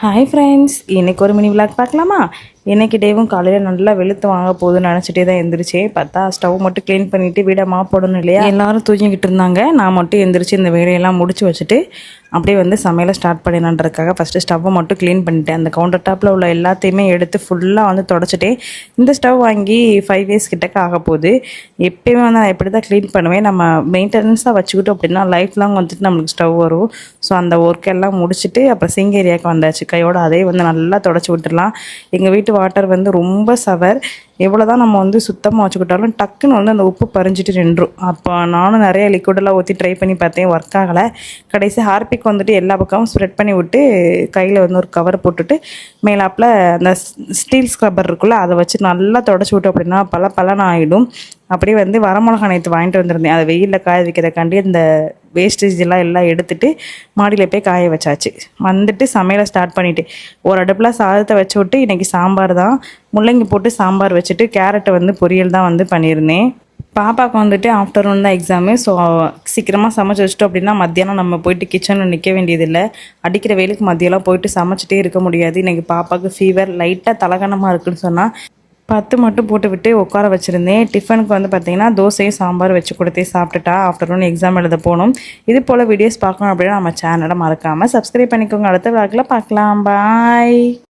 Hi friends, இன்றைக்கி ஒரு mini vlog பார்க்கலாமா? இன்றைக்கி டேவும் காலையில் நல்லா வெளுத்து வாங்க போகுதுன்னு நினச்சிட்டே தான் எந்திரிச்சேன். பார்த்தா ஸ்டவ் மட்டும் க்ளீன் பண்ணிவிட்டு வீடை போடணும் இல்லையா? எல்லாரும் தூங்கிக்கிட்டு இருந்தாங்க. நான் மட்டும் எந்திரிச்சு இந்த வேலையெல்லாம் முடிச்சு வச்சுட்டு அப்படியே வந்து சமையலை ஸ்டார்ட் பண்ணிடலான்றதுக்காக ஃபஸ்ட்டு ஸ்டவ்வை மட்டும் க்ளீன் பண்ணிட்டேன். அந்த கவுண்டர் டாப்பில் உள்ள எல்லாத்தையுமே எடுத்து ஃபுல்லாக வந்து தொடச்சிட்டேன். இந்த ஸ்டவ் வாங்கி 5 இயர்ஸ் கிட்டக்க ஆக போகுது. எப்பயுமே வந்து நான் எப்படி தான் க்ளீன் பண்ணுவேன். நம்ம மெயின்டெனன்ஸாக வச்சுக்கிட்டோம் அப்படின்னா லைஃப் லாங் வந்துட்டு நம்மளுக்கு ஸ்டவ் வரும். ஸோ அந்த ஒர்க்கெல்லாம் முடிச்சுட்டு அப்புறம் சிங்க் ஏரியாவுக்கு வந்தாச்சு. கையோட அதே வந்து நல்லா தொடச்சி விட்டுடலாம். எங்கள் வீட்டு வாட்டர் வந்து ரொம்ப சவர். எவ்வளோ தான் நம்ம வந்து சுத்தமாக வச்சுக்கிட்டாலும் டக்குன்னு வந்து அந்த உப்பு பறிஞ்சிட்டு நின்றும். அப்போ நானும் நிறைய லிக்விடெல்லாம் ஊற்றி ட்ரை பண்ணி பார்த்தேன், ஒர்க் ஆகலை. கடைசி ஹார்பிக் வந்துட்டு எல்லா பக்கமும் ஸ்ப்ரெட் பண்ணி விட்டு கையில் வந்து ஒரு கவர் போட்டுட்டு மேலாப்பில் அந்த ஸ்டீல் ஸ்க்ரப்பர் இருக்குல்ல, அதை வச்சு நல்லா தொடச்சி விட்டோம் அப்படின்னா பல ஆகிடும். அப்படியே வந்து வரமிளகா நேற்று வாங்கிட்டு வந்திருந்தேன். அதை வெயிலில் காய வைக்கிறதுக்காண்டி இந்த வேஸ்டேஜ் எல்லாம் எடுத்துகிட்டு மாடியில் போய் காய வச்சாச்சு. வந்துட்டு சமையலை ஸ்டார்ட் பண்ணிவிட்டு ஒரு அடுப்பில் சாதத்தை வச்சு விட்டு இன்றைக்கி சாம்பார் தான். முள்ளங்கி போட்டு சாம்பார் வச்சுட்டு கேரட்டை வந்து பொரியல் தான் வந்து பண்ணியிருந்தேன். பாப்பாவுக்கு வந்துட்டு ஆஃப்டர்நூன் தான் எக்ஸாமு. ஸோ சீக்கிரமாக சமைச்சு வச்சிட்டோம் அப்படின்னா மத்தியானம் நம்ம போயிட்டு கிச்சனில் நிற்க வேண்டியதில்லை. அடிக்கிற வெயிலுக்கு மதியம்லாம் போயிட்டு சமைச்சிட்டே இருக்க முடியாது. இன்றைக்கி பாப்பாவுக்கு ஃபீவர் லைட்டாக தலகணமாக இருக்குதுன்னு சொன்னால் 10 மட்டும் போட்டு விட்டு உட்கார வச்சுருந்தேன். டிஃபனுக்கு வந்து பார்த்திங்கன்னா தோசையும் சாம்பார் வச்சு கொடுத்தே சாப்பிட்டுட்டா. ஆஃப்டர்நூன் எக்ஸாம் எழுத போகணும். இது போல் வீடியோஸ் பார்க்கணும் அப்படின்னா நம்ம சேனலை மறக்காமல் சப்ஸ்கிரைப் பண்ணிக்கோங்க. அடுத்த விளாகில் பார்க்கலாம். பாய்.